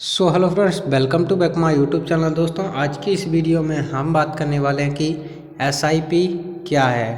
So hello friends, welcome to back my YouTube channel. दोस्तों, आज की इस वीडियो में हम बात करने वाले हैं कि एसआईपी क्या है।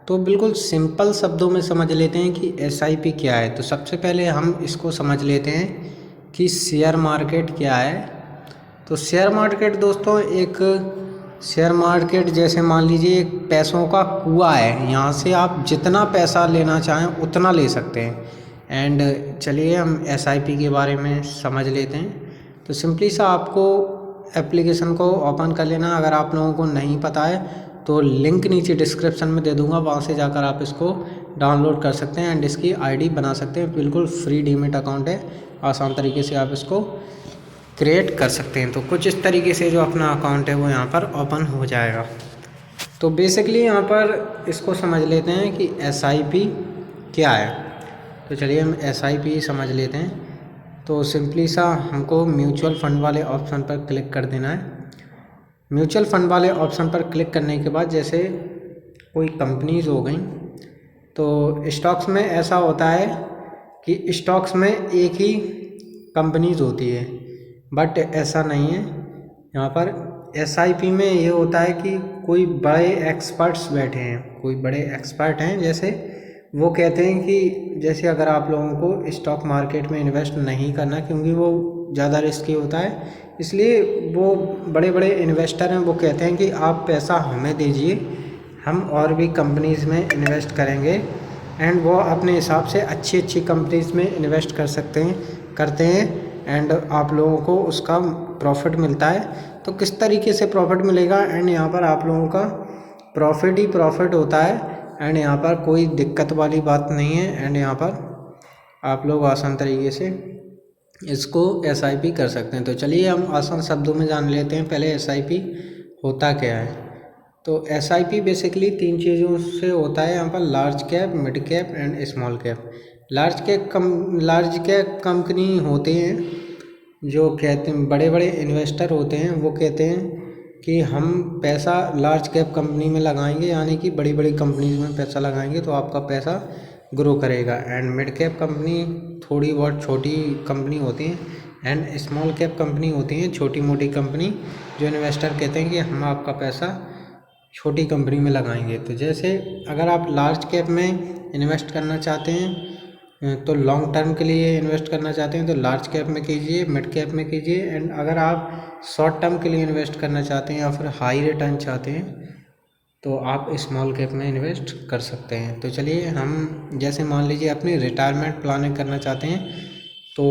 तो बिल्कुल सिंपल शब्दों में समझ लेते हैं कि एसआईपी क्या है। तो सबसे पहले हम इसको समझ लेते हैं कि शेयर मार्केट क्या है। तो शेयर मार्केट दोस्तों एक शेयर मार्केट जैसे मान लीजिए एक पैसों का कुआं है। यहाँ से आप जितना पैसा लेना चाहें उतना ले सकते हैं। एंड चलिए हम एसआईपी के बारे में समझ लेते हैं। तो सिंपली सा आपको एप्लीकेशन को ओपन कर लेना। अगर आप लोगों को नहीं पता है तो लिंक नीचे डिस्क्रिप्शन में दे दूंगा, वहाँ से जाकर आप इसको डाउनलोड कर सकते हैं एंड इसकी आईडी बना सकते हैं। बिल्कुल फ्री डीमेट अकाउंट है, आसान तरीके से आप इसको क्रिएट कर सकते हैं। तो कुछ इस तरीके से जो अपना अकाउंट है वो यहाँ पर ओपन हो जाएगा। तो बेसिकली यहाँ पर इसको समझ लेते हैं कि एसआईपी क्या है। तो चलिए हम एसआईपी समझ लेते हैं। तो सिंपली सा हमको म्यूचुअल फंड वाले ऑप्शन पर क्लिक कर देना है। म्यूचुअल फंड वाले ऑप्शन पर क्लिक करने के बाद जैसे कोई कंपनीज हो गई, तो स्टॉक्स में ऐसा होता है कि स्टॉक्स में एक ही कंपनीज होती है, बट ऐसा नहीं है। यहाँ पर एसआईपी में ये होता है कि कोई बड़े एक्सपर्ट्स बैठे हैं, कोई बड़े एक्सपर्ट हैं, जैसे वो कहते हैं कि जैसे अगर आप लोगों को स्टॉक मार्केट में इन्वेस्ट नहीं करना क्योंकि वो ज़्यादा रिस्की होता है, इसलिए वो बड़े बड़े इन्वेस्टर हैं, वो कहते हैं कि आप पैसा हमें दीजिए, हम और भी कंपनीज़ में इन्वेस्ट करेंगे एंड वो अपने हिसाब से अच्छी अच्छी कंपनीज़ में इन्वेस्ट करते हैं एंड आप लोगों को उसका प्रॉफिट मिलता है। तो किस तरीके से प्रॉफिट मिलेगा, एंड यहाँ पर आप लोगों का प्रॉफिट ही प्रॉफिट होता है एंड यहाँ पर कोई दिक्कत वाली बात नहीं है। एंड यहाँ पर आप लोग आसान तरीके से इसको एसआईपी कर सकते हैं। तो चलिए हम आसान शब्दों में जान लेते हैं पहले एसआईपी होता क्या है। तो एसआईपी बेसिकली तीन चीज़ों से होता है यहाँ पर, large cap, mid cap and small cap. Large cap company होते हैं जो कहते हैं, बड़े बड़े इन्वेस्टर होते हैं, वो कहते हैं कि हम पैसा लार्ज कैप कंपनी में लगाएंगे, यानी कि बड़ी बड़ी कंपनीज में पैसा लगाएंगे तो आपका पैसा ग्रो करेगा। एंड मिड कैप कंपनी थोड़ी बहुत छोटी कंपनी होती हैं एंड स्मॉल कैप कंपनी होती हैं छोटी मोटी कंपनी, जो इन्वेस्टर कहते हैं कि हम आपका पैसा छोटी कंपनी में लगाएंगे। तो जैसे अगर आप लार्ज कैप में इन्वेस्ट करना चाहते हैं, तो लॉन्ग टर्म के लिए इन्वेस्ट करना चाहते हैं तो लार्ज कैप में कीजिए, मिड कैप में कीजिए। एंड अगर आप शॉर्ट टर्म के लिए इन्वेस्ट करना चाहते हैं या फिर हाई रिटर्न चाहते हैं तो आप स्मॉल कैप में इन्वेस्ट कर सकते हैं। तो चलिए हम जैसे मान लीजिए अपनी रिटायरमेंट प्लानिंग करना चाहते हैं तो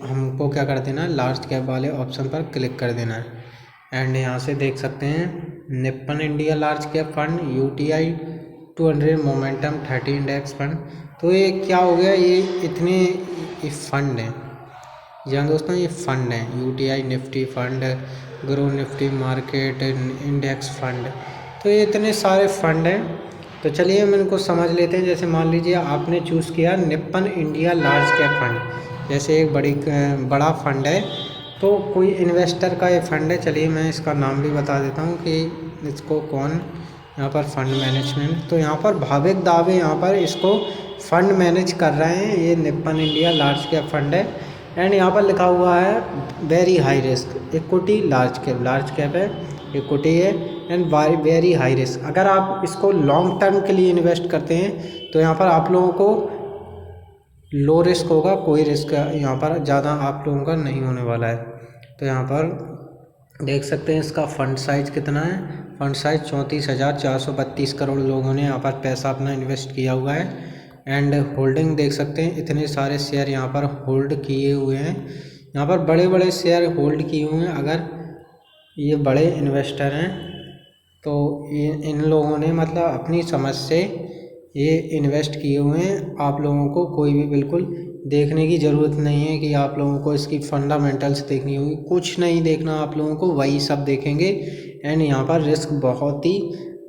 हमको क्या कर देना है, लार्ज कैप वाले ऑप्शन पर क्लिक कर देना है। एंड यहाँ से देख सकते हैं Nippon India large cap fund, UTI 200 momentum 30 index fund. तो ये क्या हो गया, ये फंड है। जहाँ दोस्तों ये फंड है, UTI Nifty fund, grow Nifty market index fund. तो ये इतने सारे फंड हैं। तो चलिए हम इनको समझ लेते हैं। जैसे मान लीजिए आपने चूज़ किया Nippon India large cap fund, जैसे एक बड़ा फंड है, तो कोई इन्वेस्टर का ये फंड है। चलिए मैं इसका नाम भी बता देता हूँ कि इसको कौन, यहाँ पर फंड मैनेजमेंट, तो यहाँ पर भाविक दावे यहाँ पर इसको फंड मैनेज कर रहे हैं। ये Nippon India large cap fund है एंड यहाँ पर लिखा हुआ है very high risk equity large cap है, इक्विटी है एंड वेरी हाई रिस्क। अगर आप इसको लॉन्ग टर्म के लिए इन्वेस्ट करते हैं तो यहाँ पर आप लोगों को लो रिस्क होगा, कोई रिस्क यहाँ पर ज़्यादा आप लोगों का नहीं होने वाला है। तो यहाँ पर देख सकते हैं इसका फंड साइज कितना है। फंड साइज 34,432 करोड़ लोगों ने यहाँ पर पैसा अपना इन्वेस्ट किया हुआ है। एंड होल्डिंग देख सकते हैं, इतने सारे शेयर यहाँ पर होल्ड किए हुए हैं। यहाँ पर बड़े बड़े शेयर होल्ड किए हुए हैं। अगर ये बड़े इन्वेस्टर हैं तो ये इन लोगों ने मतलब अपनी समझ से ये इन्वेस्ट किए हुए हैं। आप लोगों को कोई भी बिल्कुल देखने की ज़रूरत नहीं है कि आप लोगों को इसकी फंडामेंटल्स देखनी होगी, कुछ नहीं देखना आप लोगों को, वही सब देखेंगे। एंड यहाँ पर रिस्क बहुत ही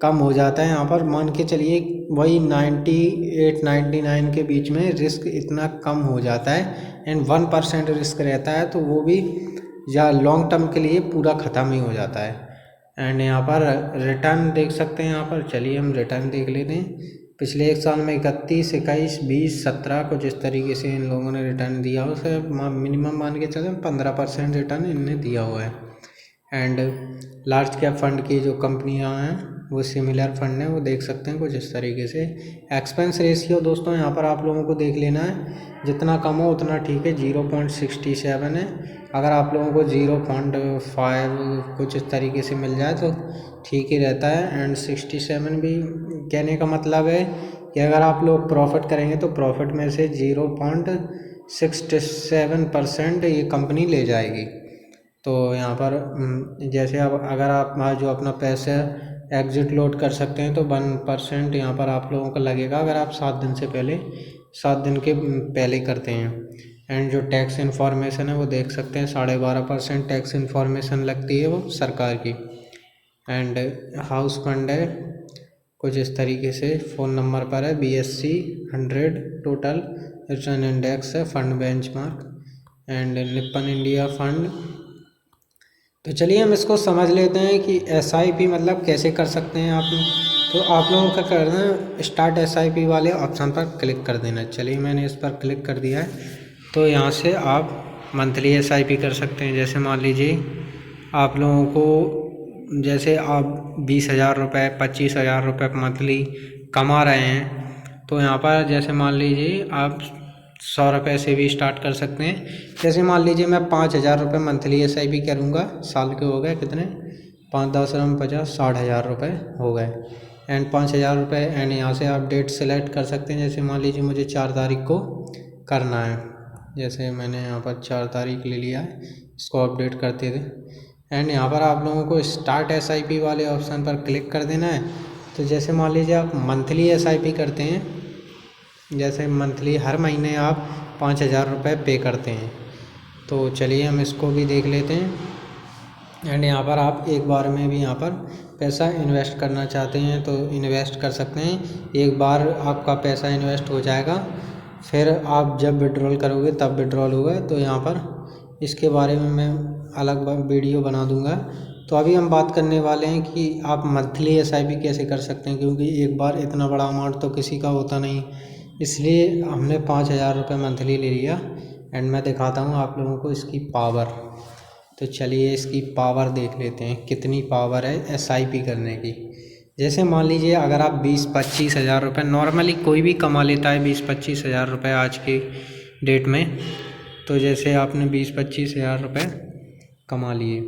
कम हो जाता है। यहाँ पर मान के चलिए वही 98-99 के बीच में रिस्क इतना कम हो जाता है एंड 1% रिस्क रहता है, तो वो भी या लॉन्ग टर्म के लिए पूरा ख़त्म ही हो जाता है। एंड यहाँ पर रिटर्न देख सकते हैं। यहाँ पर चलिए हम रिटर्न देख लेते हैं। पिछले एक साल में 31, 21, 20, 17 कुछ इस तरीके से इन लोगों ने रिटर्न दिया हो। उसे मिनिमम मान के चलें 15% रिटर्न इनने दिया हुआ है। एंड लार्ज कैप फंड की जो कंपनियां हैं वो सिमिलर फंड हैं, वो देख सकते हैं कुछ इस तरीके से। एक्सपेंस रेशियो दोस्तों यहाँ पर आप लोगों को देख लेना है, जितना कम हो उतना ठीक है। 0.67 है। अगर आप लोगों को 0.5 कुछ इस तरीके से मिल जाए तो ठीक ही रहता है। एंड 67 भी कहने का मतलब है कि अगर आप लोग प्रॉफिट करेंगे तो प्रॉफिट में से 0.67% ये कंपनी ले जाएगी। तो यहाँ पर जैसे अब अगर आप जो अपना पैसे एग्जिट लोड कर सकते हैं तो 1% यहाँ पर आप लोगों को लगेगा, अगर आप 7 दिन के पहले करते हैं। एंड जो टैक्स इन्फॉर्मेशन है वो देख सकते हैं, 12.5% टैक्स इन्फॉर्मेशन लगती है वो सरकार की। एंड हाउस फंड है कुछ इस तरीके से, फ़ोन नंबर पर है। BSE 100 टोटल रिटर्न इंडेक्स है, fund benchmark and Nippon India fund. तो चलिए हम इसको समझ लेते हैं कि SIP मतलब कैसे कर सकते हैं आप। तो आप लोगों का करना है, स्टार्ट SIP वाले ऑप्शन पर क्लिक कर देना। चलिए मैंने इस पर क्लिक कर दिया है। तो यहाँ से आप मंथली SIP कर सकते हैं। जैसे मान लीजिए आप लोगों को, जैसे आप 20,000 रुपये 25,000 रुपये मंथली कमा रहे हैं, तो यहाँ पर जैसे मान लीजिए आप 100 रुपये से भी स्टार्ट कर सकते हैं। जैसे मान लीजिए मैं 5,000 रुपये मंथली SIP करूँगा, साल के हो गए कितने, 5, 10, 50, 60,000 रुपये हो गए। एंड 5,000 रुपये। एंड यहाँ से आप डेट सेलेक्ट कर सकते हैं। जैसे मान लीजिए मुझे 4 तारीख को करना है, जैसे मैंने यहाँ पर 4 तारीख ले लिया है, इसको अपडेट करते थे। एंड यहाँ पर आप लोगों को स्टार्ट SIP वाले ऑप्शन पर क्लिक कर देना है। तो जैसे मान लीजिए आप मंथली SIP करते हैं, जैसे मंथली हर महीने आप 5,000 रुपये पे करते हैं। तो चलिए हम इसको भी देख लेते हैं। एंड यहाँ पर आप एक बार में भी यहाँ पर पैसा इन्वेस्ट करना चाहते हैं तो इन्वेस्ट कर सकते हैं। एक बार आपका पैसा इन्वेस्ट हो जाएगा, फिर आप जब विड्रॉल करोगे तब विड्रॉल होगा। तो यहाँ पर इसके बारे में मैं अलग वीडियो बना दूंगा। तो अभी हम बात करने वाले हैं कि आप मंथली SIP कैसे कर सकते हैं, क्योंकि एक बार इतना बड़ा अमाउंट तो किसी का होता नहीं, इसलिए हमने 5,000 रुपये मंथली ले लिया। एंड मैं दिखाता हूँ आप लोगों को इसकी पावर। तो चलिए इसकी पावर देख लेते हैं, कितनी पावर है SIP करने की। जैसे मान लीजिए अगर आप 20-25 हज़ार रुपये, नॉर्मली कोई भी कमा लेता है 20-25 हज़ार रुपये आज की डेट में। तो जैसे आपने 20-25 हज़ार रुपये कमा लिए,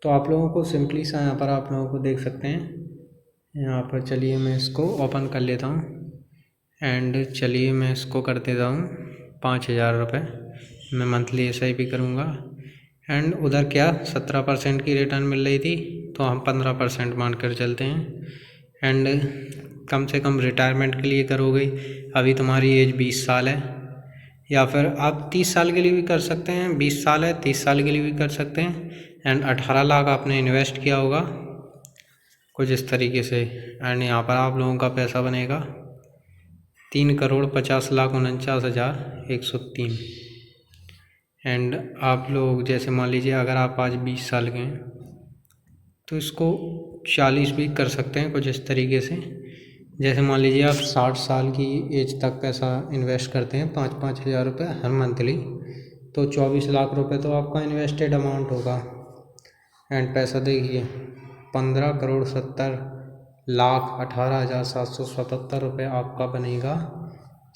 तो आप लोगों को सिंपली सा यहाँ पर आप लोगों को देख सकते हैं। यहाँ पर चलिए मैं इसको ओपन कर लेता हूँ। एंड चलिए मैं इसको कर देता हूँ 5,000 रुपये मैं मंथली SIP करूँगा। एंड उधर क्या 17% की रिटर्न मिल रही थी, तो हम 15% मान कर चलते हैं। एंड कम से कम रिटायरमेंट के लिए करोगे, अभी तुम्हारी एज 20 साल है, या फिर आप 30 साल के लिए भी कर सकते हैं। 20 साल है, 30 साल के लिए भी कर सकते हैं। एंड 18 लाख आपने इन्वेस्ट किया होगा कुछ इस तरीके से। एंड यहाँ पर आप लोगों का पैसा बनेगा 3,50,49,103। एंड आप लोग जैसे मान लीजिए अगर आप आज 20 साल के हैं तो इसको 40 भी कर सकते हैं कुछ इस तरीके से। जैसे मान लीजिए आप 60 साल की एज तक पैसा इन्वेस्ट करते हैं 5-5 हज़ार रुपये हर मंथली, तो 24 लाख रुपए तो आपका इन्वेस्टेड अमाउंट होगा। एंड पैसा देखिए 15,70,18,777 रुपये आपका बनेगा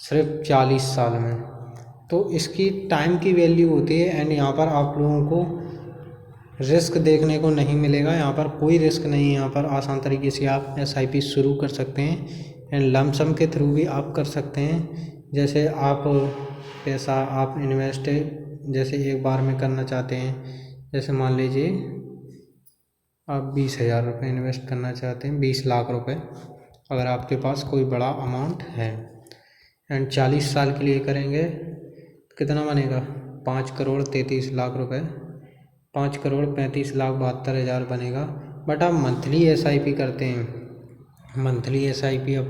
सिर्फ 40 साल में। तो इसकी टाइम की वैल्यू होती है। एंड यहाँ पर आप लोगों को रिस्क देखने को नहीं मिलेगा, यहाँ पर कोई रिस्क नहीं है। यहाँ पर आसान तरीके से आप SIP शुरू कर सकते हैं। एंड लमसम के थ्रू भी आप कर सकते हैं। जैसे आप पैसा आप इन्वेस्ट जैसे एक बार में करना चाहते हैं, जैसे मान लीजिए आप 20,000 रुपये इन्वेस्ट करना चाहते हैं, 20 लाख रुपए अगर आपके पास कोई बड़ा अमाउंट है। एंड 40 साल के लिए करेंगे कितना बनेगा 5,33,00,000 रुपये, 5,35,72,000 बनेगा। बट आप मंथली SIP करते हैं, मंथली SIP अब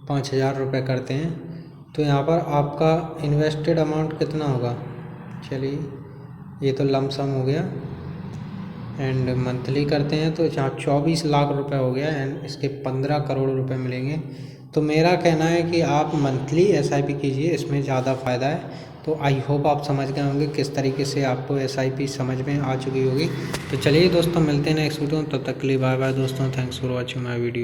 5,000 रुपये करते हैं, तो यहाँ पर आपका इन्वेस्टेड अमाउंट कितना होगा। चलिए ये तो लमसम हो गया। एंड मंथली करते हैं तो जहाँ 24 लाख रुपए हो गया। एंड इसके 15 करोड़ रुपए मिलेंगे। तो मेरा कहना है कि आप मंथली SIP कीजिए, इसमें ज़्यादा फ़ायदा है। तो आई होप आप समझ गए होंगे किस तरीके से आपको SIP समझ में आ चुकी होगी। तो चलिए दोस्तों, मिलते हैं नेक्स्ट वीडियो में, तब तक के लिए बाय बाय दोस्तों। Thanks for watching my video.